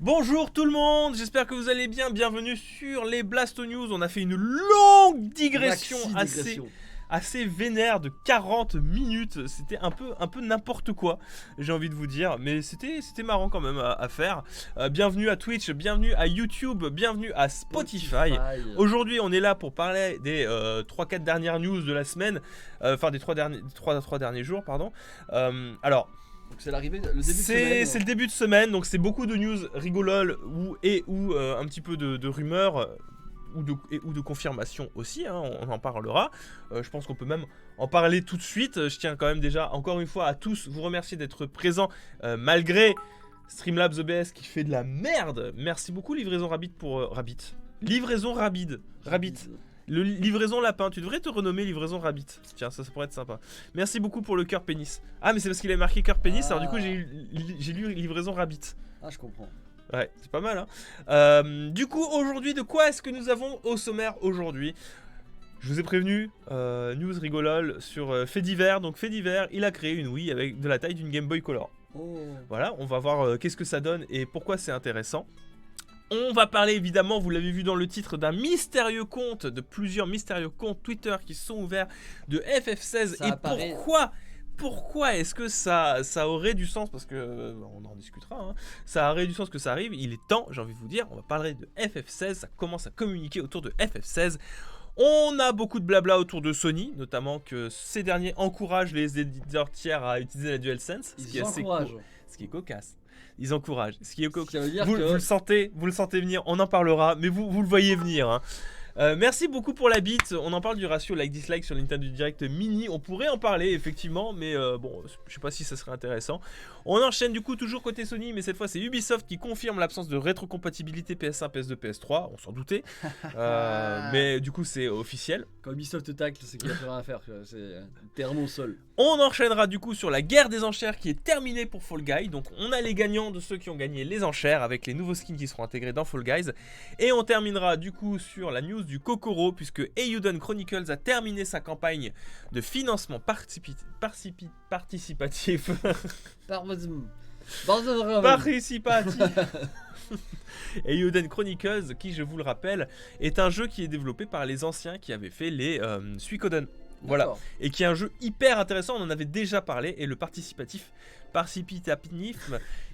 Bonjour tout le monde, j'espère que vous allez bien, bienvenue sur les Blasto News. On a fait une longue digression assez vénère de 40 minutes. C'était un peu n'importe quoi, j'ai envie de vous dire, mais c'était marrant quand même à faire. Bienvenue à Twitch, bienvenue à YouTube, bienvenue à Spotify. Aujourd'hui on est là pour parler des 3-4 dernières news de la semaine, enfin des 3 derniers jours, pardon. Alors... Donc c'est l'arrivée, le début de semaine. C'est le début de semaine, donc c'est beaucoup de news rigololes ou un petit peu de rumeurs ou de confirmations aussi, hein, on en parlera. Je pense qu'on peut même en parler tout de suite. Je tiens quand même déjà encore une fois à tous vous remercier d'être présents malgré Streamlabs OBS qui fait de la merde. Merci beaucoup Livraison Rabbit pour... Livraison Rabbit. Livraison Lapin, tu devrais te renommer Livraison Rabbit. Tiens, ça pourrait être sympa. Merci beaucoup pour le cœur pénis. Ah, mais c'est parce qu'il avait marqué cœur pénis, alors du coup j'ai lu Livraison Rabbit. Ah, je comprends. Ouais, c'est pas mal, hein. Du coup, aujourd'hui, de quoi est-ce que nous avons au sommaire aujourd'hui? Je vous ai prévenu, news rigolole sur Fait divers. Donc Fait divers, il a créé une Wii avec de la taille d'une Game Boy Color. Oh. Voilà, on va voir qu'est-ce que ça donne et pourquoi c'est intéressant. On va parler évidemment, vous l'avez vu dans le titre, d'un mystérieux compte, de plusieurs mystérieux comptes Twitter qui sont ouverts de FF16. Ça apparaît... Pourquoi est-ce que ça aurait du sens? Parce que on en discutera, hein. Ça aurait du sens que ça arrive, il est temps, j'ai envie de vous dire, on va parler de FF16, ça commence à communiquer autour de FF16. On a beaucoup de blabla autour de Sony, notamment que ces derniers encouragent les éditeurs tiers à utiliser la DualSense, ce qui est cocasse. Ils encouragent. Ce qui est ça veut dire vous le sentez venir, on en parlera, mais vous le voyez venir, hein. Merci beaucoup pour la bite. On en parle du ratio like-dislike sur Nintendo Direct Mini. On pourrait en parler effectivement, mais bon, je sais pas si ça serait intéressant. On enchaîne du coup toujours côté Sony, mais cette fois c'est Ubisoft qui confirme l'absence de rétrocompatibilité PS1, PS2, PS3. On s'en doutait, mais du coup c'est officiel. Quand Ubisoft te tacle, c'est qu'il a plus rien à faire. C'est terme au sol. On enchaînera du coup sur la guerre des enchères qui est terminée pour Fall Guys. Donc on a les gagnants de ceux qui ont gagné les enchères avec les nouveaux skins qui seront intégrés dans Fall Guys. Et on terminera du coup sur la news du Kokoro, puisque Eiyuden Chronicles a terminé sa campagne de financement participatif. Eiyuden Chronicles, qui je vous le rappelle, est un jeu qui est développé par les anciens qui avaient fait les Suikoden. Voilà, et qui est un jeu hyper intéressant, on en avait déjà parlé, et le participatif,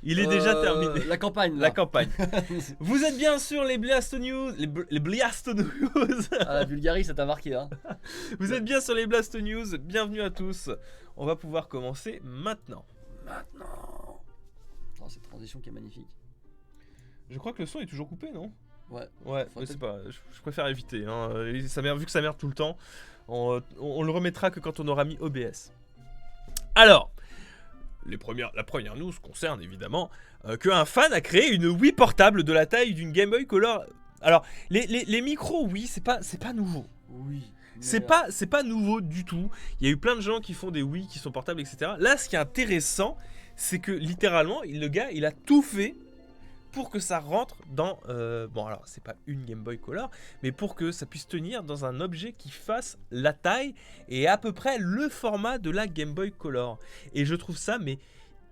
il est déjà terminé. La campagne. La campagne. Vous êtes bien sûr les Blasto News, les Blasto News. Ah, la Bulgarie, ça t'a marqué, hein. Vous êtes bien sur les Blasto News, bienvenue à tous. On va pouvoir commencer maintenant. Oh, cette transition qui est magnifique. Je crois que le son est toujours coupé, non? Ouais. Ouais, mais c'est pas. Je préfère éviter, hein. Vu que ça merde tout le temps, on le remettra que quand on aura mis OBS. Alors, la première news concerne évidemment qu'un fan a créé une Wii portable de la taille d'une Game Boy Color. Alors, les micros Wii, c'est pas nouveau. Oui. C'est pas nouveau du tout. Il y a eu plein de gens qui font des Wii qui sont portables, etc. Là, ce qui est intéressant, c'est que littéralement, le gars, il a tout fait pour que ça rentre dans... bon, alors, c'est pas une Game Boy Color, mais pour que ça puisse tenir dans un objet qui fasse la taille et à peu près le format de la Game Boy Color. Et je trouve ça, mais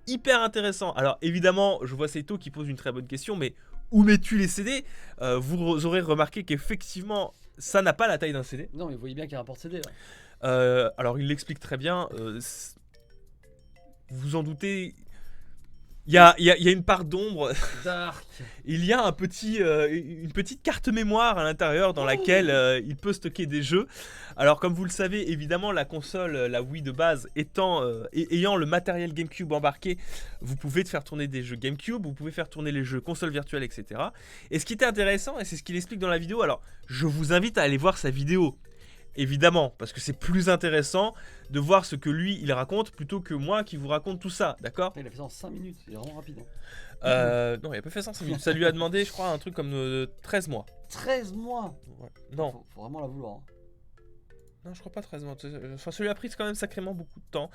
hyper intéressant. Alors, évidemment, je vois Seito qui pose une très bonne question, mais où mets-tu les CD? Vous aurez remarqué qu'effectivement, ça n'a pas la taille d'un CD. Non, mais vous voyez bien qu'il y a un porte-CD, là. Alors, il l'explique très bien. Vous en doutez... Il y a une part d'ombre. Il y a une petite carte mémoire à l'intérieur dans laquelle il peut stocker des jeux. Alors comme vous le savez, évidemment la console, la Wii de base ayant le matériel GameCube embarqué, vous pouvez faire tourner des jeux GameCube, vous pouvez faire tourner les jeux console virtuelle, etc. Et ce qui était intéressant, et c'est ce qu'il explique dans la vidéo, alors je vous invite à aller voir sa vidéo. Évidemment, parce que c'est plus intéressant de voir ce que lui il raconte plutôt que moi qui vous raconte tout ça, d'accord? Il a fait ça en 5 minutes, il est vraiment rapide. Hein. Non, il a pas fait ça en 5 minutes. Ça lui a demandé, je crois, un truc comme 13 mois. 13 mois. Ouais. Non. Faut vraiment la vouloir. Hein. Non, je crois pas 13 mois. Enfin, ça lui a pris quand même sacrément beaucoup de temps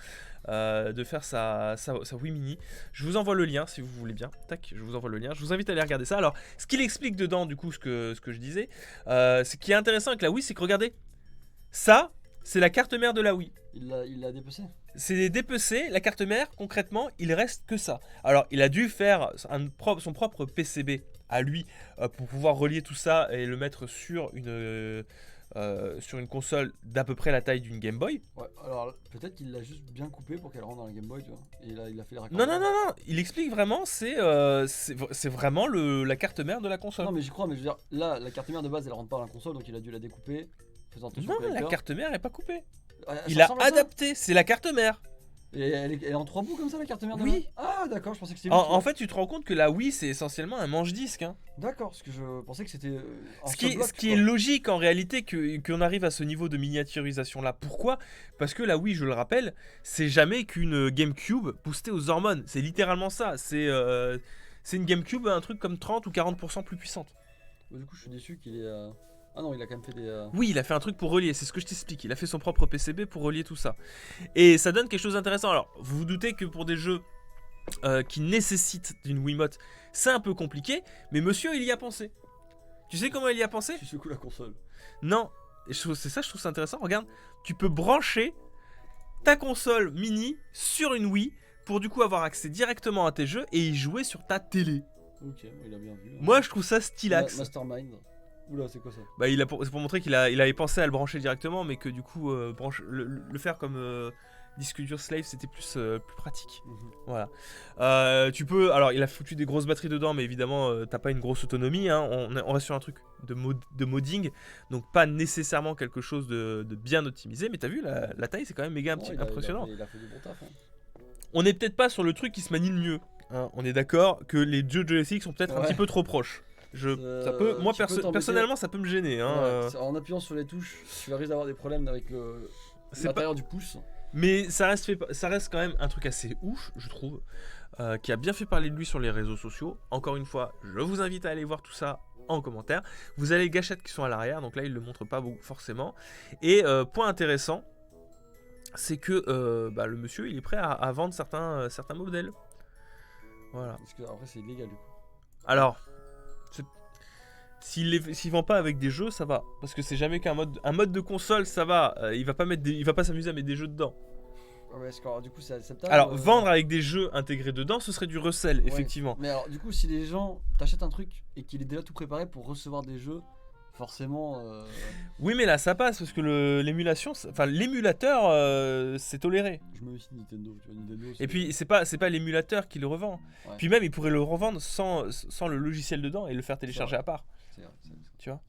de faire sa Wii Mini. Je vous envoie le lien si vous voulez bien. Tac, je vous envoie le lien. Je vous invite à aller regarder ça. Alors, ce qu'il explique dedans, du coup, ce que je disais, ce qui est intéressant avec la Wii, c'est que regardez, ça, c'est la carte mère de la Wii. Il l'a dépecé. c'est dépecé, la carte mère, concrètement, il reste que ça. Alors, il a dû faire son propre PCB à lui pour pouvoir relier tout ça et le mettre sur une console d'à peu près la taille d'une Game Boy. Ouais, alors peut-être qu'il l'a juste bien coupé pour qu'elle rentre dans la Game Boy, tu vois. Et il a fait les raccords. Non, il explique vraiment, c'est vraiment la carte mère de la console. Non, mais j'y crois, mais je veux dire, là, la carte mère de base, elle rentre pas dans la console, donc il a dû la découper. Faisant attention au Non, la connecteur. carte mère est pas coupée. Ça Il a ressemble à ça adapté, c'est la carte mère. Et elle est en 3 bouts comme ça, la carte mère de Oui. base. Ah, d'accord, je pensais que c'était. En fait, tu te rends compte que la Wii, c'est essentiellement un manche-disque. Hein. D'accord, parce que je pensais que c'était. Ce qui est logique en réalité qu'on arrive à ce niveau de miniaturisation là. Pourquoi ? Parce que la Wii, je le rappelle, c'est jamais qu'une GameCube boostée aux hormones. C'est littéralement ça. C'est une GameCube, un truc comme 30 ou 40% plus puissante. Du coup, je suis déçu qu'il ait. Ah non, il a quand même fait des. Oui, il a fait un truc pour relier, c'est ce que je t'explique. Il a fait son propre PCB pour relier tout ça. Et ça donne quelque chose d'intéressant. Alors, vous vous doutez que pour des jeux qui nécessitent d'une Wiimote, c'est un peu compliqué, mais monsieur, il y a pensé. Tu sais comment il y a pensé ? Tu secoues la console. Non, c'est ça, je trouve ça intéressant. Regarde, tu peux brancher ta console mini sur une Wii pour du coup avoir accès directement à tes jeux et y jouer sur ta télé. Ok, il a bien vu. Moi, je trouve ça stylax. Mastermind. Oula, c'est quoi ça ? Bah, c'est pour montrer il avait pensé à le brancher directement, mais que du coup, le faire comme disque dur slave, c'était plus pratique. Voilà. Tu peux. Alors, il a foutu des grosses batteries dedans, mais évidemment, t'as pas une grosse autonomie. Hein. On reste sur un truc de modding, donc pas nécessairement quelque chose de bien optimisé. Mais t'as vu, la taille, c'est quand même méga impressionnant. Il a fait du bon taf. Hein. On est peut-être pas sur le truc qui se manie le mieux. Hein. On est d'accord que les deux joysticks sont peut-être un petit peu trop proches. Moi personnellement, ça peut me gêner. Hein, En appuyant sur les touches, tu risques d'avoir des problèmes avec l'intérieur du pouce. Mais ça reste quand même un truc assez ouf, je trouve, qui a bien fait parler de lui sur les réseaux sociaux. Encore une fois, je vous invite à aller voir tout ça en commentaire. Vous avez les gâchettes qui sont à l'arrière, donc là, il ne le montre pas forcément. Et point intéressant, c'est que le monsieur, il est prêt à vendre certains modèles. Voilà. Parce que après, c'est illégal du coup. Alors... S'il vend pas avec des jeux, ça va. Parce que c'est jamais qu'un mode de console, ça va. Il va pas s'amuser à mettre des jeux dedans. Ouais, alors, du coup, c'est acceptable. Alors, vendre avec des jeux intégrés dedans, ce serait du resell, effectivement. Mais alors, du coup, si les gens t'achètent un truc et qu'il est déjà tout préparé pour recevoir des jeux, forcément. Oui, mais là, ça passe parce que l'émulateur, c'est toléré. Je mets aussi Nintendo. Tu vois, Nintendo et puis, c'est pas l'émulateur qui le revend. Ouais. Puis même, il pourrait le revendre sans le logiciel dedans et le faire télécharger à part. Tu vois,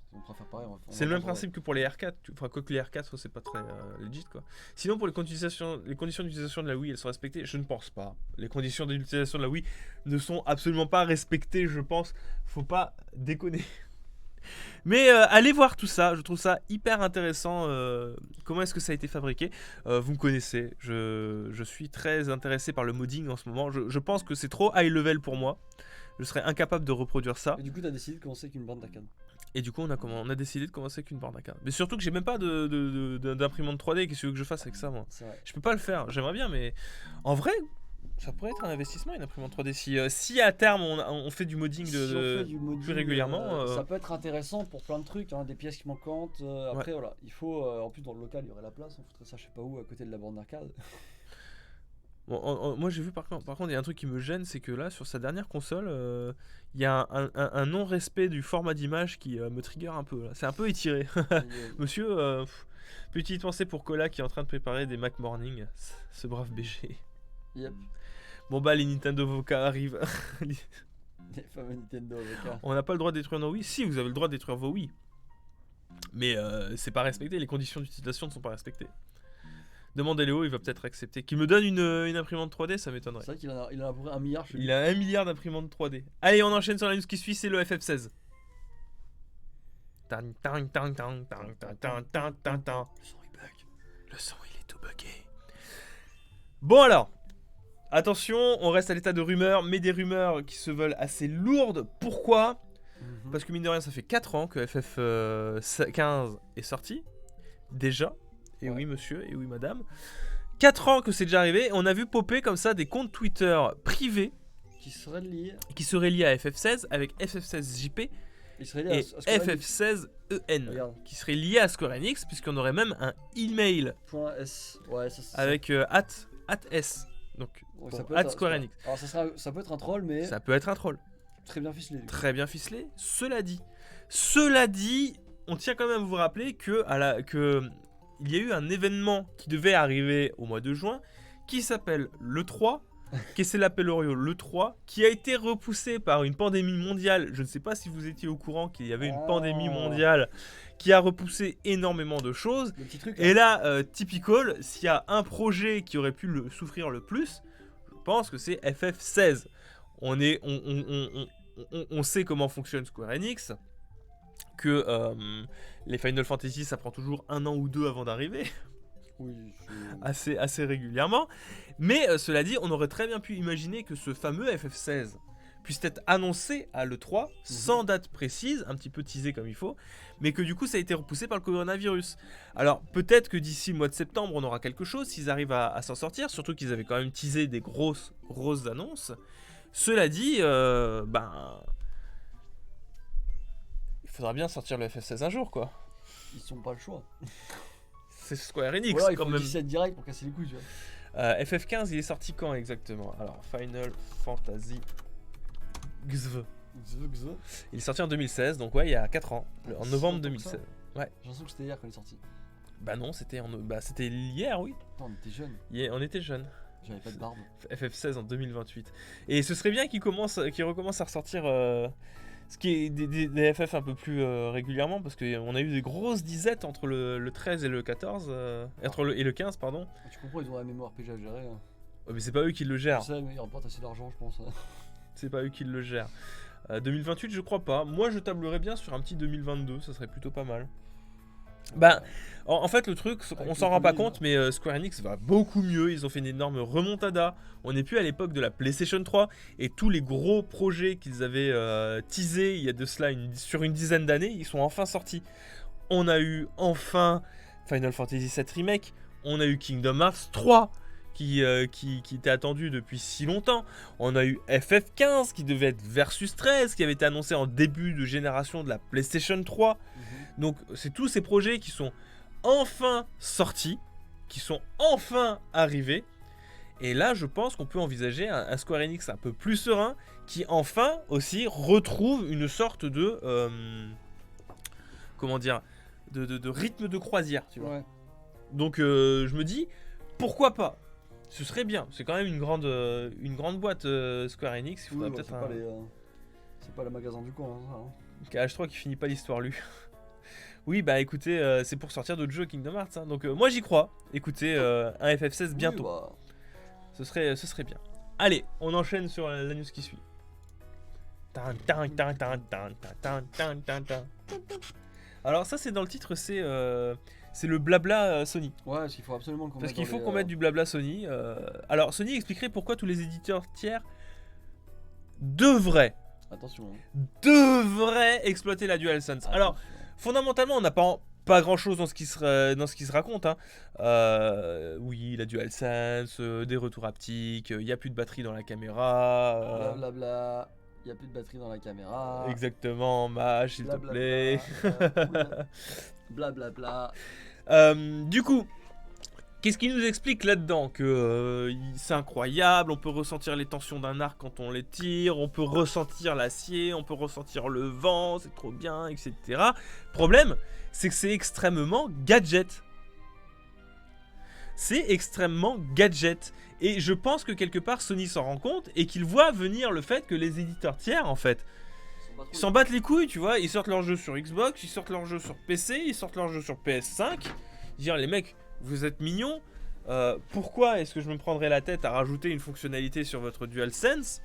c'est le même principe que pour les R4. Enfin, quoique les R4, c'est pas très legit quoi. Sinon, pour les conditions d'utilisation de la Wii, elles sont respectées. Je ne pense pas. Les conditions d'utilisation de la Wii ne sont absolument pas respectées, je pense. Faut pas déconner. Mais allez voir tout ça, je trouve ça hyper intéressant. Comment est-ce que ça a été fabriqué ? Vous me connaissez, je suis très intéressé par le modding en ce moment. Je pense que c'est trop high level pour moi. Je serais incapable de reproduire ça. Et du coup, t'as décidé de commencer avec une borne d'arcade. Et du coup, on a décidé de commencer avec une borne d'arcade. Mais surtout que j'ai même pas d'imprimante 3D. Qu'est-ce que tu veux que je fasse avec ça, moi ? Je peux pas le faire. J'aimerais bien, mais en vrai, ça pourrait être un investissement, une imprimante 3D. Si à terme on fait du modding plus régulièrement, ça peut être intéressant pour plein de trucs, hein, des pièces qui manquantes. Après, voilà, il faut. En plus, dans le local, il y aurait la place. On foutrait ça, je sais pas où, à côté de la borne d'arcade. Bon, moi j'ai vu par contre il y a un truc qui me gêne, c'est que là sur sa dernière console il y a un non-respect du format d'image qui me trigger un peu là. C'est un peu étiré. Monsieur, petite pensée pour Cola qui est en train de préparer des Mac Morning, ce brave BG. Yep. Bon bah les Nintendo Voca arrivent. Les fameux Nintendo Voca. On n'a pas le droit de détruire nos Wii. Si, vous avez le droit de détruire vos Wii, mais c'est pas respecté, les conditions d'utilisation ne sont pas respectées. Demandez Léo, il va peut-être accepter. Qu'il me donne une imprimante 3D, ça m'étonnerait. C'est vrai qu'il en a à peu près 1 milliard. Il a 1 milliard d'imprimantes 3D. Allez, on enchaîne sur la news qui suit, c'est le FF16. Le son il est tout bugué. Bon alors, attention, on reste à l'état de rumeurs, mais des rumeurs qui se veulent assez lourdes. Pourquoi ? Parce que mine de rien, ça fait 4 ans que FF15 est sorti. Déjà. Et oui monsieur, et oui madame. 4 ans que c'est déjà arrivé, on a vu popper comme ça des comptes Twitter privés qui seraient liés à FF16 avec FF16JP et FF16EN qui seraient liés à Square Enix, puisqu'on aurait même un email .s. Ouais, ça, avec @s. Donc Ouais, bon, ça peut être Square Enix. Alors ça peut être un troll, mais Ça peut être un troll. très bien ficelé. du coup. Très bien ficelé. Cela dit, on tient quand même à vous rappeler que il y a eu un événement qui devait arriver au mois de juin qui s'appelle l'E3, qui c'est l'appel Oreo l'E3, qui a été repoussé par une pandémie mondiale. Je ne sais pas si vous étiez au courant qu'il y avait une pandémie mondiale qui a repoussé énormément de choses. Le petit truc. Et là, typical, s'il y a un projet qui aurait pu souffrir le plus, je pense que c'est FF16. On sait comment fonctionne Square Enix, que les Final Fantasy, ça prend toujours 1 an ou 2 avant d'arriver, Oui. assez régulièrement. Mais cela dit, on aurait très bien pu imaginer que ce fameux FF16 puisse être annoncé à l'E3 sans date précise, un petit peu teasé comme il faut, mais que du coup ça a été repoussé par le coronavirus. Alors peut-être que d'ici le mois de septembre on aura quelque chose s'ils arrivent à s'en sortir, surtout qu'ils avaient quand même teasé des grosses annonces. Cela dit, il faudra bien sortir le FF16 un jour quoi. Ils sont pas le choix. C'est Square Enix Voilà, il quand faut même. 17 direct pour casser les couilles, tu vois. FF15 il est sorti quand exactement? Alors Final Fantasy XV. Il est sorti en 2016, donc ouais, il y a 4 ans, en novembre 2016. Ouais. J'ai l'impression que c'était hier quand il est sorti. Bah non, c'était c'était hier, oui. Non, on était jeunes. On était jeunes. J'avais pas de barbe. FF16 en 2028. Et ce serait bien qu'il recommence à ressortir ce qui est des FF un peu plus régulièrement, parce qu'on a eu des grosses disettes entre le 13 et le 14, et le 15, pardon. Tu comprends, ils ont la mémoire RPG à gérer. Hein. Ouais, mais c'est pas eux qui le gèrent. Je sais, mais ils rapportent assez d'argent, je pense. C'est pas eux qui le gèrent. 2028, je crois pas. Moi, je tablerais bien sur un petit 2022, ça serait plutôt pas mal. Bah, en fait, le truc, on s'en rend pas compte, mais Square Enix va beaucoup mieux. Ils ont fait une énorme remontada. On n'est plus à l'époque de la PlayStation 3 et tous les gros projets qu'ils avaient teasés il y a de cela sur une dizaine d'années, ils sont enfin sortis. On a eu enfin Final Fantasy VII Remake. On a eu Kingdom Hearts 3. Qui était attendu depuis si longtemps. On a eu FF15 qui devait être Versus 13, qui avait été annoncé en début de génération de la PlayStation 3. Donc c'est tous ces projets qui sont enfin sortis, qui sont enfin arrivés. Et là je pense qu'on peut envisager un Square Enix un peu plus serein, qui enfin aussi retrouve une sorte de... comment dire, de rythme de croisière, tu vois. Ouais. Donc je me dis, pourquoi pas? Ce serait bien, c'est quand même une grande boîte Square Enix. Il faudrait peut-être c'est pas le magasin du coin, hein, ça. Hein. KH3 qui finit pas l'histoire lui. Oui, bah écoutez, c'est pour sortir d'autres jeux Kingdom Hearts. Hein. Donc moi j'y crois. Écoutez, un FF16 bientôt. Oui, bah... Ce serait bien. Allez, on enchaîne sur la news qui suit. Alors ça c'est dans le titre, c'est le blabla Sony. Ouais, parce qu'il faut absolument qu'on Parce mette qu'il dans faut les, qu'on mette du blabla Sony. Alors Sony expliquerait pourquoi tous les éditeurs tiers devraient exploiter la DualSense. Alors fondamentalement on n'a pas grand chose dans ce qui se raconte. Hein. Oui, la DualSense, des retours haptiques, il n'y a plus de batterie dans la caméra. Blablabla. Il n'y a plus de batterie dans la caméra. Exactement, Mage, s'il te plaît. Blablabla. Du coup, qu'est-ce qu'il nous explique là-dedans? Que c'est incroyable, on peut ressentir les tensions d'un arc quand on les tire, on peut ressentir l'acier, on peut ressentir le vent, c'est trop bien, etc. Problème, c'est que c'est extrêmement gadget. C'est extrêmement gadget. Et je pense que quelque part Sony s'en rend compte et qu'il voit venir le fait que les éditeurs tiers, en fait, ils s'en battent les couilles, tu vois. Ils sortent leurs jeux sur Xbox, ils sortent leurs jeux sur PC, ils sortent leurs jeux sur PS5. Dire les mecs, vous êtes mignons. Pourquoi est-ce que je me prendrais la tête à rajouter une fonctionnalité sur votre DualSense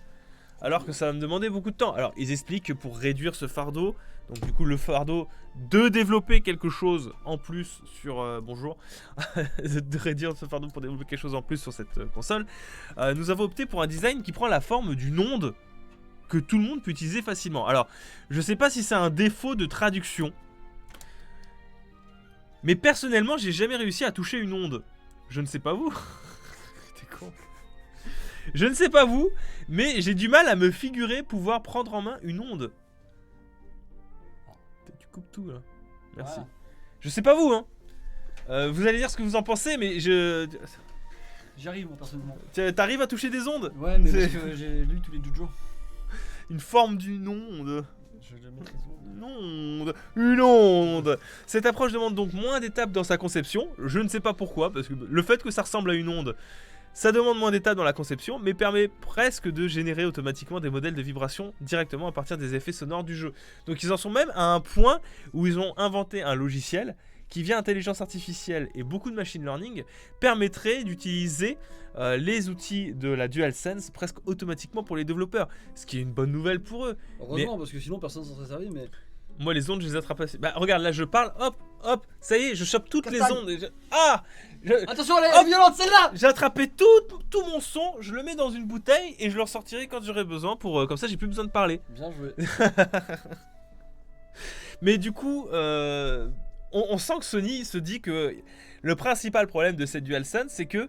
alors que ça va me demander beaucoup de temps? Alors ils expliquent que pour réduire ce fardeau, donc du coup le fardeau de développer quelque chose en plus sur bonjour, de réduire ce fardeau pour développer quelque chose en plus sur cette console, nous avons opté pour un design qui prend la forme d'une onde que tout le monde peut utiliser facilement. Alors je sais pas si c'est un défaut de traduction, mais personnellement j'ai jamais réussi à toucher une onde. Je ne sais pas vous. T'es con. Je ne sais pas vous, mais j'ai du mal à me figurer pouvoir prendre en main une onde. Tu coupes tout là. Merci. Ouais. Je sais pas vous, hein. Vous allez dire ce que vous en pensez, mais je J'y arrive, moi, personnellement. T'arrives à toucher des ondes? Ouais, mais parce que j'ai lu tous les Jojo. Une forme d'une onde. Je le maîtrise. Une onde. Cette approche demande donc moins d'étapes dans sa conception. Je ne sais pas pourquoi, parce que le fait que ça ressemble à une onde, ça demande moins d'étapes dans la conception, mais permet presque de générer automatiquement des modèles de vibrations directement à partir des effets sonores du jeu. Donc ils en sont même à un point où ils ont inventé un logiciel qui, via intelligence artificielle et beaucoup de machine learning, permettrait d'utiliser les outils de la DualSense presque automatiquement pour les développeurs. Ce qui est une bonne nouvelle pour eux. Heureusement, parce que sinon personne s'en serait servi, mais... Moi, les ondes, je les attrape assez. Bah, regarde, là, je parle, hop, ça y est, je chope toutes les ondes. Attention, elle est violente, celle-là. J'ai attrapé tout mon son, je le mets dans une bouteille et je le ressortirai quand j'aurai besoin pour... comme ça, j'ai plus besoin de parler. Bien joué. Mais du coup, on sent que Sony se dit que le principal problème de cette DualSense, c'est que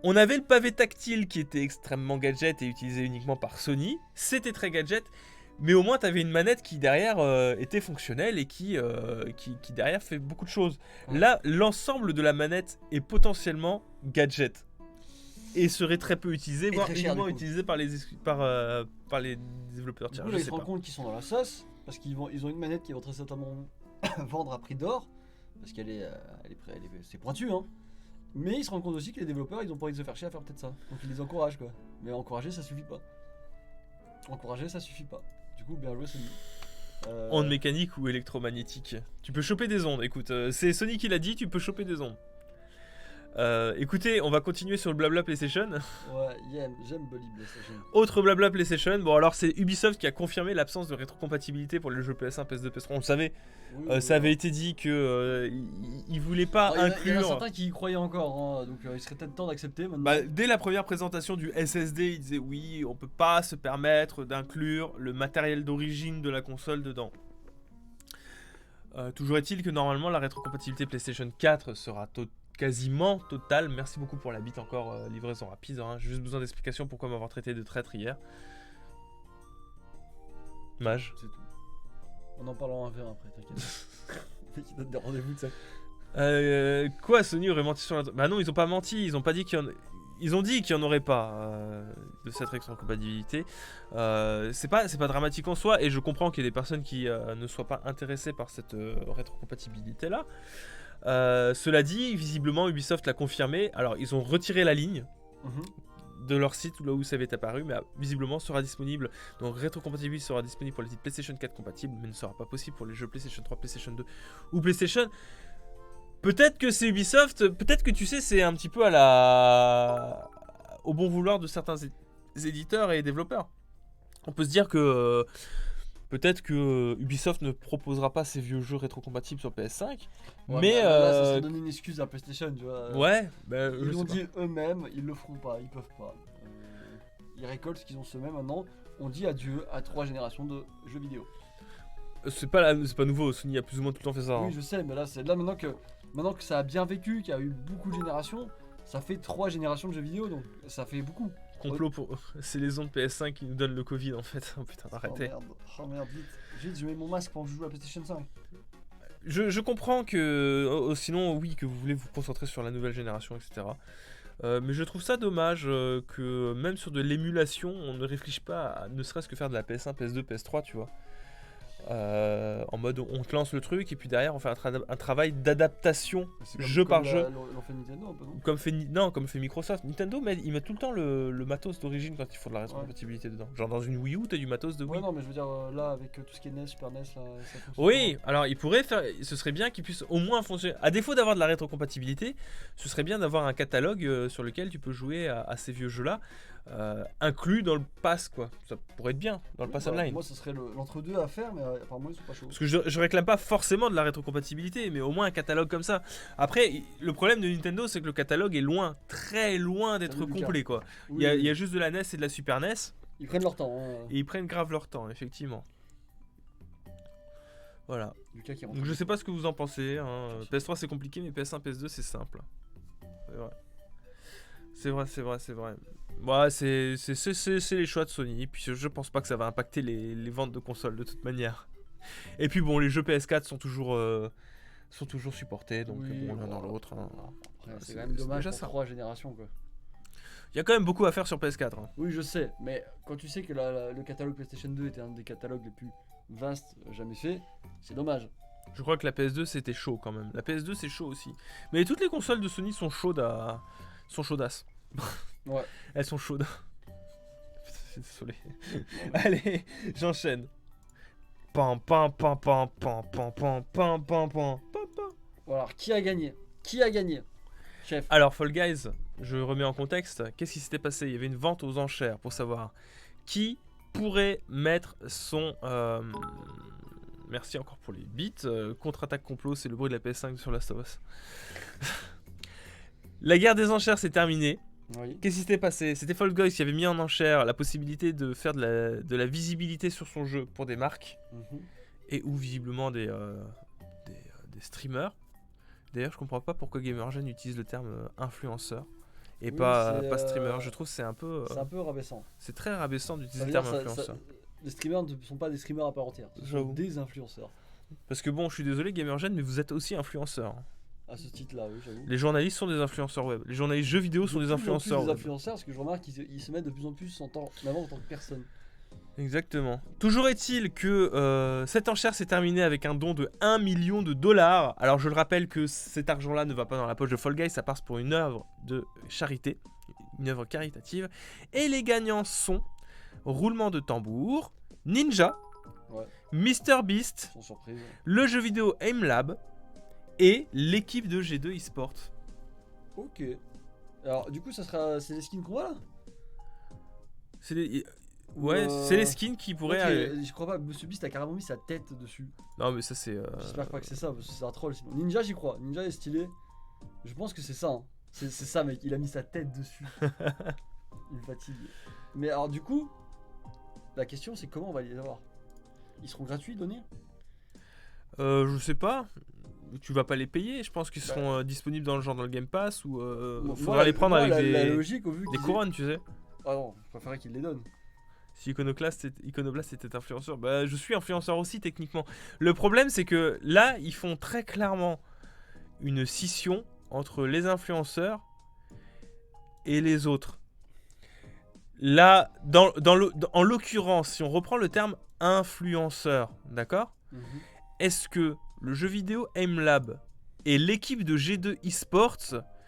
on avait le pavé tactile qui était extrêmement gadget et utilisé uniquement par Sony. C'était très gadget, mais au moins tu avais une manette qui derrière était fonctionnelle et qui derrière fait beaucoup de choses. Ouais. Là, l'ensemble de la manette est potentiellement gadget et serait très peu utilisé, voire uniquement utilisé par les développeurs. Du coup, là, ils se rendent compte qu'ils sont dans la sauce parce qu'ils ont une manette qui vont très certainement vendre à prix d'or parce qu'elle c'est pointu, hein. Mais ils se rendent compte aussi que les développeurs, ils ont pas envie de se faire chier à faire peut-être ça. Donc ils les encouragent, quoi. Mais encourager, ça suffit pas. Du coup, bien joué Sony. Onde mécanique ou électromagnétique. Tu peux choper des ondes, écoute. C'est Sony qui l'a dit, tu peux choper des ondes. Écoutez, on va continuer sur le blabla PlayStation. Ouais, j'aime Bully PlayStation. Autre blabla PlayStation. Bon, alors c'est Ubisoft qui a confirmé l'absence de rétrocompatibilité pour les jeux PS1, PS2, PS3. On le savait. Oui, ça avait été dit que ils voulaient pas inclure. Il y en a certains qui y croyaient encore, hein, donc il serait peut-être temps d'accepter maintenant. Bah, dès la première présentation du SSD, ils disaient oui, on peut pas se permettre d'inclure le matériel d'origine de la console dedans. Toujours est-il que normalement la rétrocompatibilité PlayStation 4 sera quasiment totale. Merci beaucoup pour la bite encore, livraison rapide. Hein. J'ai juste besoin d'explications pourquoi m'avoir traité de traître hier. Mage. C'est tout. On en parlera un verre après, t'inquiète. Qui donne des rendez-vous de ça. Quoi, Sony aurait menti sur la... Bah non, ils ont pas menti, ils ont pas dit qu'il y en... Ils ont dit qu'il n'y en aurait pas de cette rétrocompatibilité. C'est pas dramatique en soi, et je comprends qu'il y ait des personnes qui ne soient pas intéressées par cette rétrocompatibilité là. Cela dit, visiblement Ubisoft l'a confirmé. Alors ils ont retiré la ligne de leur site là où ça avait apparu, mais visiblement sera disponible. Donc rétrocompatibilité sera disponible pour les titres PlayStation 4 compatibles, mais ne sera pas possible pour les jeux PlayStation 3, PlayStation 2 ou PlayStation. Peut-être que c'est Ubisoft, peut-être que tu sais, c'est un petit peu au bon vouloir de certains éditeurs et développeurs. On peut se dire que peut-être que Ubisoft ne proposera pas ces vieux jeux rétrocompatibles sur PS5, ouais, mais là, ça serait donner une excuse à PlayStation, tu vois. Ouais, ils l'ont dit eux-mêmes, ils le feront pas, ils peuvent pas. Ils récoltent ce qu'ils ont semé maintenant. On dit adieu à 3 générations de jeux vidéo. C'est pas nouveau, Sony a plus ou moins tout le temps fait ça. Oui, hein. Je sais, mais là, c'est là maintenant que ça a bien vécu, qu'il y a eu beaucoup de générations, ça fait 3 générations de jeux vidéo, donc ça fait beaucoup. Complot pour... C'est les ondes PS5 qui nous donnent le Covid en fait. Oh putain, arrêtez. Oh merde, vite, je mets mon masque pendant que je joue à PlayStation 5. Je comprends que... sinon, oui, que vous voulez vous concentrer sur la nouvelle génération, etc. Mais je trouve ça dommage que même sur de l'émulation, on ne réfléchit pas à ne serait-ce que faire de la PS1, PS2, PS3, tu vois. En mode on te lance le truc et puis derrière on fait un travail d'adaptation jeu par jeu. L'ont fait Nintendo un peu, non ? Comme fait Microsoft. Nintendo, ils mettent tout le temps le matos d'origine quand ils font de la rétrocompatibilité dedans. Genre dans une Wii U, t'as du matos de Wii. Ouais, non, mais je veux dire là avec tout ce qui est NES, Super NES, là, ça fonctionne. Oui, alors ils pourraient faire. Ce serait bien qu'ils puissent au moins fonctionner. À défaut d'avoir de la rétrocompatibilité, ce serait bien d'avoir un catalogue sur lequel tu peux jouer à ces vieux jeux là. Inclus dans le pass, quoi. Ça pourrait être bien dans le pass online. Moi, ce serait l'entre-deux à faire, mais apparemment ils sont pas chauds. Parce que je réclame pas forcément de la rétrocompatibilité, mais au moins un catalogue comme ça. Après, le problème de Nintendo, c'est que le catalogue est loin, très loin d'être complet, quoi. Oui, il y a juste de la NES et de la Super NES. Ils prennent leur temps. Hein. Et ils prennent grave leur temps, effectivement. Voilà. Donc je sais pas ce que vous en pensez. Hein. PS3 c'est compliqué, mais PS1, PS2 c'est simple. C'est vrai. Ouais, c'est les choix de Sony. Puis je pense pas que ça va impacter les ventes de consoles de toute manière. Et puis bon, les jeux PS4 sont toujours sont toujours supportés, donc Oui, bon, l'un dans voilà. l'autre. Hein. Après, c'est c'est- quand même c'est dommage déjà pour ça. 3 générations, quoi. Il y a quand même beaucoup à faire sur PS4. Hein. Oui, je sais, mais quand tu sais que le catalogue PlayStation 2 était un des catalogues les plus vastes jamais fait, c'est dommage. Je crois que la PS2 c'était chaud quand même. La PS2 c'est chaud aussi. Mais toutes les consoles de Sony sont chaudes sont chaudasses. Ouais. Elles sont chaudes. Désolé. Allez, j'enchaîne. Pam pam pam pam pam pam pam pam pam pam. Alors, qui a gagné? Qui a gagné? Chef. Alors Fall Guys, je remets en contexte. Qu'est-ce qui s'était passé? Il y avait une vente aux enchères pour savoir qui pourrait mettre son... Merci encore pour les bits. Contre-attaque complot, c'est le bruit de la PS5 sur Last of Us. La guerre des enchères s'est terminée. Oui. Qu'est-ce qui s'était passé? C'était Fall Guys qui avait mis en enchère la possibilité de faire de la visibilité sur son jeu pour des marques Mhm. et ou visiblement des streamers. D'ailleurs, je comprends pas pourquoi Gamergen utilise le terme influenceur et Oui, pas c'est, streamer. Je trouve que c'est un peu... C'est un peu rabaissant. c'est très rabaissant Ça d'utiliser veut le dire terme ça- influenceur. les streamers ne sont pas des streamers à part entière, ce sont J'avoue. des influenceurs. Parce que bon, je suis désolé Gamergen, mais vous êtes aussi influenceur. À ce titre-là, oui, j'avoue. Les journalistes sont des influenceurs web. Les journalistes jeux vidéo sont De des plus en plus influenceurs des web. influenceurs, parce que je remarque qu'ils se mettent de plus en plus en avant en tant que personne. Exactement. Toujours est-il que cette enchère s'est terminée avec un don de 1 million de dollars. Alors je le rappelle que cet argent-là ne va pas dans la poche de Fall Guys, ça passe pour une œuvre de charité, une œuvre caritative. Et les gagnants sont, roulement de tambour, Ninja, Ouais, MrBeast, sans surprise. le jeu vidéo AimLab et l'équipe de G2 eSport. Ok. Alors, du coup, c'est les skins qu'on voit là? C'est les... Ouais, c'est les skins qui pourraient... Ok, aller- je crois pas, Monsieur Beast a carrément mis sa tête dessus. Non mais ça c'est... J'espère pas que c'est ça, parce que c'est un troll sinon. Ninja, j'y crois. Ninja est stylé. Je pense que c'est ça. Hein. C'est ça, mec. Il a mis sa tête dessus. Il me fatigue. Mais alors, du coup, la question c'est comment on va les avoir? Ils seront gratuits, donnés? Je sais pas. Tu vas pas les payer. Je pense qu'ils Bah. seront disponibles dans le Game Pass ou Moi, faudra les prendre avec la des logique, au vu des qu'ils couronnes, tu sais. Ah non, je préférerais qu'ils les donnent. Si Iconoblast était influenceur, bah je suis influenceur aussi techniquement. Le problème c'est que là ils font très clairement une scission entre les influenceurs et les autres. Là, en l'occurrence, si on reprend le terme influenceur, d'accord? Mhm. Est-ce que le jeu vidéo AimLab et l'équipe de G2 eSports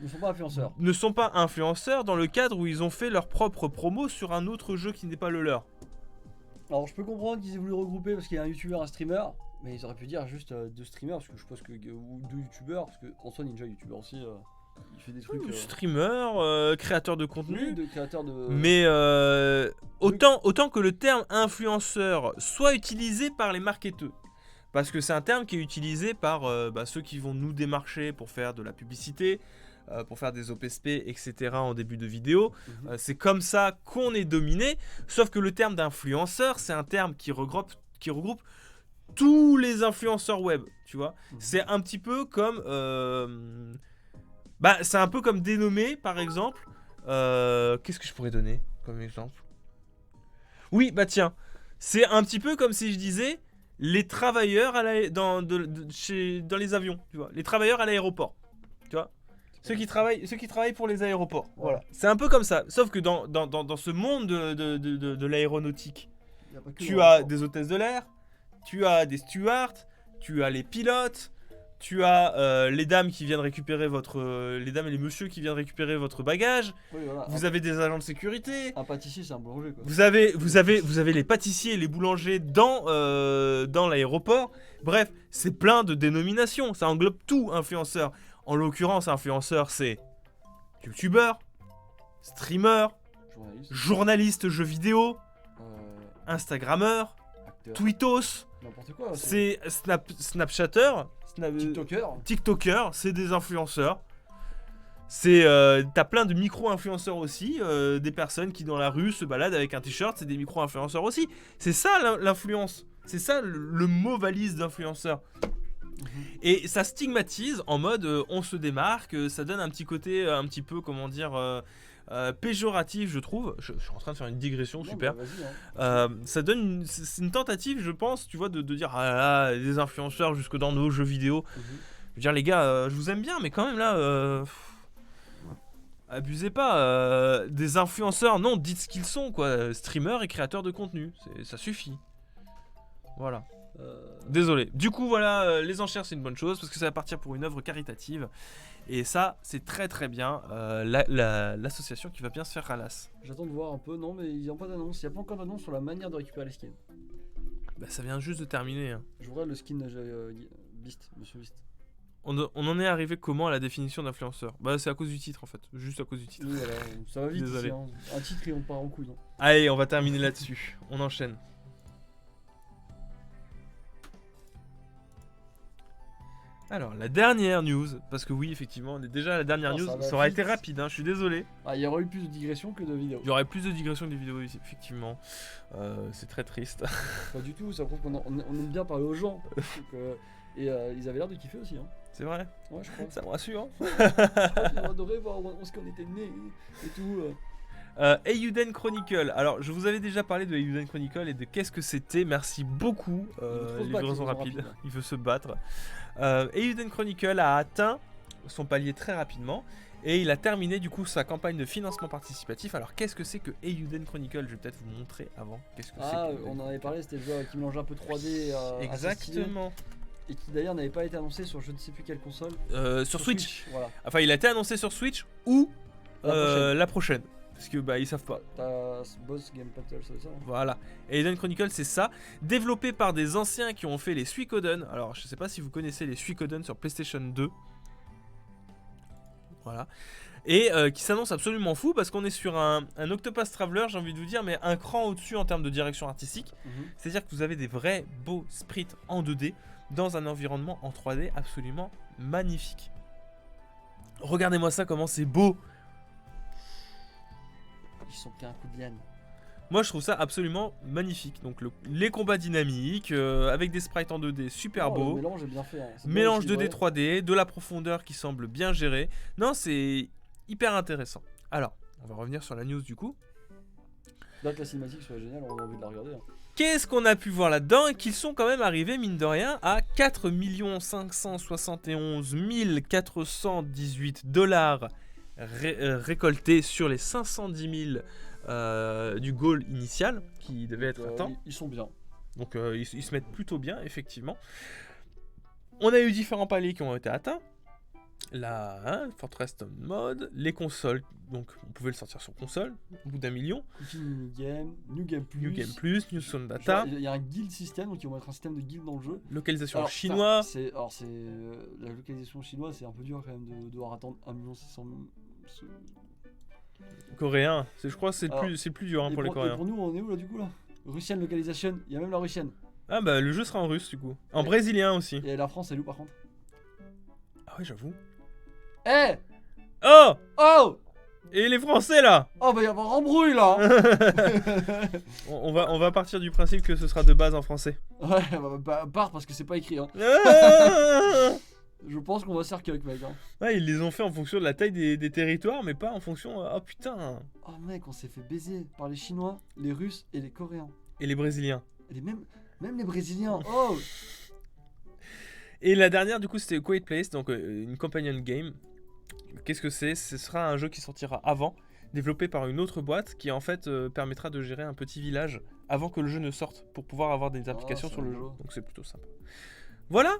Ils ne sont pas influenceurs. ne sont pas influenceurs dans le cadre où ils ont fait leur propre promo sur un autre jeu qui n'est pas le leur? Alors, je peux comprendre qu'ils aient voulu regrouper parce qu'il y a un youtubeur, un streamer. Mais ils auraient pu dire juste deux streamers, parce que je pense que. Ou deux youtubeurs, parce que en soi, Ninja youtubeur aussi. Il fait des trucs. Streamer, créateur de contenu. Oui, de créateurs de. Mais autant que le terme influenceur soit utilisé par les marketeurs. Parce que c'est un terme qui est utilisé par ceux qui vont nous démarcher pour faire de la publicité, pour faire des OPSP, etc. en début de vidéo. Mhm. C'est comme ça qu'on est dominé. Sauf que le terme d'influenceur, c'est un terme qui regroupe tous les influenceurs web. Tu vois, Mhm. c'est un petit peu comme... c'est un peu comme dénommer, par exemple... qu'est-ce que je pourrais donner comme exemple? Oui, bah tiens. C'est un petit peu comme si je disais... les travailleurs dans les avions, tu vois, les travailleurs à l'aéroport, tu vois, ceux qui travaillent pour les aéroports, voilà. C'est un peu comme ça, sauf que dans ce monde de l'aéronautique, Il y a pas que tu le as rapport. des hôtesses de l'air, tu as des stewards, tu as les pilotes, tu as les dames qui viennent récupérer les dames et les messieurs qui viennent récupérer votre bagage, Oui, voilà. vous avez des agents de sécurité. Un pâtissier, c'est un boulanger quoi. Vous avez les pâtissiers et les boulangers dans l'aéroport. Bref, c'est plein de dénominations. Ça englobe tout, influenceur. En l'occurrence, influenceur, c'est youtubeur, streamer, Journaliste, journaliste jeux vidéo, euh, instagrammeur, acteur, tweetos. n'importe quoi. C'est snapchatter, TikToker. tiktoker, c'est des influenceurs. T'as plein de micro-influenceurs aussi, des personnes qui dans la rue se baladent avec un t-shirt, c'est des micro-influenceurs aussi. C'est ça l'influence, c'est ça le mot valise d'influenceur. Et ça stigmatise en mode on se démarque, ça donne un petit côté un petit peu, comment dire, péjoratif, je trouve. Je suis en train de faire une digression, Non, super. bah, vas-y, hein. Ça donne c'est une tentative, je pense, tu vois, de dire ah là là, des influenceurs jusque dans nos jeux vidéo. Mhm. veux dire, les gars, je vous aime bien, mais quand même là, abusez pas. Des influenceurs, non, dites ce qu'ils sont, quoi. Streamers et créateurs de contenu, ça suffit. Voilà. Désolé. Du coup, voilà, les enchères, c'est une bonne chose parce que ça va partir pour une œuvre caritative. Et ça, c'est très très bien. L'association qui va bien se faire à l'as. J'attends de voir un peu, non, mais il n'y a pas d'annonce. Il n'y a pas encore d'annonce sur la manière de récupérer les skins. Bah, ça vient juste de terminer. Hein. Je voudrais le skin Beast, Monsieur Beast. On en est arrivé comment à la définition d'influenceur? Bah, c'est à cause du titre en fait. Juste à cause du titre. Oui, voilà, ça va vite. Désolé. Ici, hein. Un titre et on part en couille. Hein. Allez, on va terminer là-dessus. On enchaîne. Alors, la dernière news, parce que oui, effectivement, on est déjà à la dernière news. Ça aurait été rapide, hein, je suis désolé. Ah, il y aurait eu plus de digressions que de vidéos. Il y aurait plus de digressions que des vidéos, effectivement. C'est très triste. Pas du tout, ça prouve qu'on aime bien parler aux gens. Et ils avaient l'air de kiffer aussi. Hein. C'est vrai? Ouais, je crois. Ça me rassure. Ils ont adoré voir où est-ce qu'on était nés et tout. Eiyuden Chronicle. Alors, je vous avais déjà parlé de Eiyuden Chronicle et de qu'est-ce que c'était. Merci beaucoup. Livraison rapide. Il veut se battre. Eiyuden Chronicle a atteint son palier très rapidement et il a terminé du coup sa campagne de financement participatif. Alors, qu'est-ce que c'est que Eiyuden Chronicle? Je vais peut-être vous montrer avant. Qu'est-ce que c'est que on en avait parlé. C'était le jeu qui mélangeait un peu 3D. Exactement. Et qui d'ailleurs n'avait pas été annoncé sur je ne sais plus quelle console. Sur Switch. Voilà. Enfin, il a été annoncé sur Switch ou la prochaine. Parce que bah ils savent pas. T'as Boss Game Battle, c'est ça hein. Voilà. Eiyuden Chronicle, c'est ça. Développé par des anciens qui ont fait les Suikoden. Alors, je sais pas si vous connaissez les Suikoden sur PlayStation 2. Voilà. Et qui s'annonce absolument fou parce qu'on est sur un Octopus Traveler, j'ai envie de vous dire, mais un cran au-dessus en termes de direction artistique. C'est-à-dire que vous avez des vrais beaux sprites en 2D dans un environnement en 3D absolument magnifique. Regardez-moi ça, comment c'est beau! Ils sont pris un coup de liane. Moi je trouve ça absolument magnifique. Donc les combats dynamiques, avec des sprites en 2D super beaux. Le mélange est bien fait. Hein. Mélange 2D, 3D, de la profondeur qui semble bien gérée. Non, c'est hyper intéressant. Alors, on va revenir sur la news du coup. Là que la cinématique soit géniale, on a envie de la regarder. Hein. Qu'est-ce qu'on a pu voir là-dedans? Et qu'ils sont quand même arrivés, mine de rien, à 4 571 418 $ récoltés sur les 510 000 du goal initial qui devait être atteint. Ils sont bien. Donc ils se mettent plutôt bien, effectivement. On a eu différents paliers qui ont été atteints. La Fortress Mode, les consoles, donc on pouvait le sortir sur console, au bout d'1 million. New Game Plus, New Sound Data. Il y a un guild system, donc ils vont mettre un système de guild dans le jeu. Localisation chinoise. La localisation chinoise, c'est un peu dur quand même de devoir attendre 1 600 000. Coréen, je crois que c'est le plus dur hein, pour les Coréens. Pour nous, on est où là du coup là? Russian localisation, il y a même la russienne. Ah bah le jeu sera en russe du coup. En brésilien aussi. Et la France, elle est où par contre? Ah ouais, j'avoue. Eh Oh Et les Français là? Oh bah il y a avoir embrouille là. on va partir du principe que ce sera de base en français. Ouais, bah part parce que c'est pas écrit hein. Je pense qu'on va se faire cuck mec hein. Ouais, ils les ont fait en fonction de la taille des territoires, mais pas en fonction... Oh putain. Oh mec, on s'est fait baiser par les Chinois, les Russes et les Coréens. Et les Brésiliens. Et même les Brésiliens. Oh. Et la dernière du coup c'était Quiet Place, donc une companion game. Qu'est-ce que c'est? Ce sera un jeu qui sortira avant, développé par une autre boîte qui en fait permettra de gérer un petit village avant que le jeu ne sorte pour pouvoir avoir des applications sur le jeu. Donc c'est plutôt sympa. Voilà.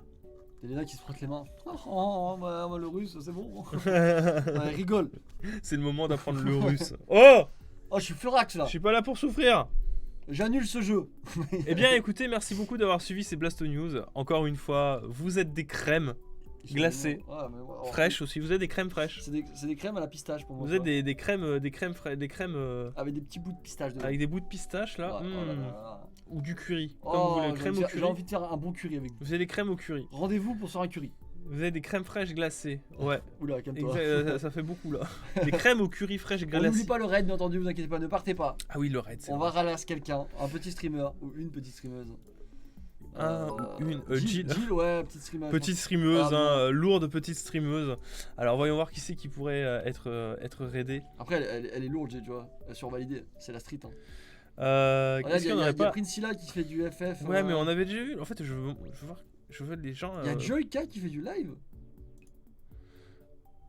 Il y en a qui se frottent les mains. Bah, le russe, c'est bon. Ouais, rigole. C'est le moment d'apprendre le russe. Oh, je suis furax là. Je suis pas là pour souffrir. J'annule ce jeu. Eh bien écoutez, merci beaucoup d'avoir suivi ces Blasto News. Encore une fois, vous êtes des crèmes glacées, fraîches aussi. Vous êtes des crèmes fraîches. C'est des crèmes à la pistache pour moi. Vous êtes des crèmes avec des petits bouts de pistache dedans. Avec des bouts de pistache là. Ou du curry. Comme vous voulez, crème au curry. J'ai envie de faire un bon curry avec vous. Vous avez des crèmes au curry. Rendez-vous pour faire un curry. Vous avez des crèmes fraîches glacées. Ouais. Oula, calme-toi. Ça fait beaucoup là. Des crèmes au curry fraîches glacées. On n'oublie pas le raid, bien entendu, vous inquiétez pas, ne partez pas. Ah oui, le raid. On va ralasser quelqu'un, un petit streamer ou une petite streameuse. Jill, ouais, petite streameuse. Petite streameuse, lourde petite streameuse. Alors voyons voir qui c'est qui pourrait être raidé. Après, elle est lourde, tu vois. Elle est survalidée, c'est la street. Hein. Qu'est-ce qu'on aurait pas... Il y a Princilla qui fait du FF. Ouais, mais on avait déjà vu. En fait, je veux voir les gens. Il y a Joyka qui fait du live.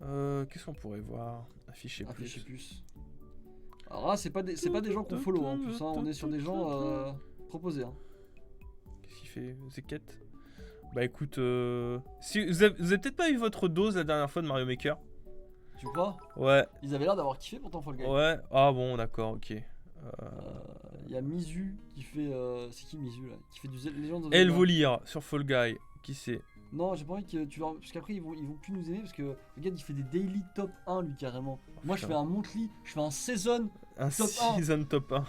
Qu'est-ce qu'on pourrait voir? Afficher plus. Afficher plus. Alors là, c'est pas des gens qu'on follow en plus, hein. On est sur des gens proposés. Hein. Qu'est-ce qu'il fait? Zeket? Bah écoute, si, vous avez peut-être pas eu votre dose la dernière fois de Mario Maker? Tu crois? Ouais. Ils avaient l'air d'avoir kiffé pourtant Fall Guys. Ouais. Ah bon, d'accord, ok. Il y a Mizu qui fait. C'est qui Mizu là? Qui fait du Legend of Zelda. Elvolir sur Fall Guy. Qui c'est? Non, j'ai pas envie que tu leur. Parce qu'après ils vont plus nous aimer parce que regarde, il fait des daily top 1 lui carrément. Moi je putain. fais un monthly, je fais un season. Un Top 1. season top 1.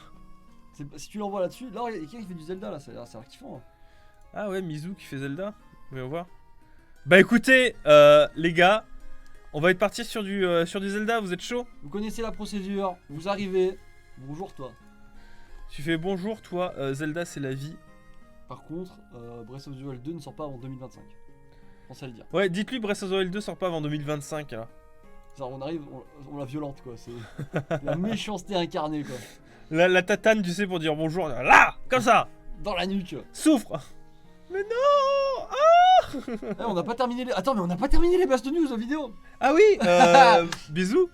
Si tu l'envoies là-dessus, là il y a quelqu'un qui fait du Zelda là, ça a l'air kiffant. Hein. Ah ouais, Mizu qui fait Zelda. Voyons voir. Bah écoutez, les gars, on va être parti sur du Zelda, vous êtes chaud? Vous connaissez la procédure, vous arrivez. Bonjour toi. Tu fais bonjour toi, Zelda c'est la vie. Par contre, Breath of the Wild 2 ne sort pas avant 2025. Pensez à le dire. Ouais, dites-lui Breath of the Wild 2 sort pas avant 2025 là. Ça, on arrive, on la violente quoi, c'est la méchanceté incarnée quoi. La tatane, tu sais, pour dire bonjour, là, comme ça. Dans la nuque. Souffre. Mais non. Ah, Eh, on n'a pas terminé les... Attends, mais on n'a pas terminé les bases de news vidéo. ah oui, bisous.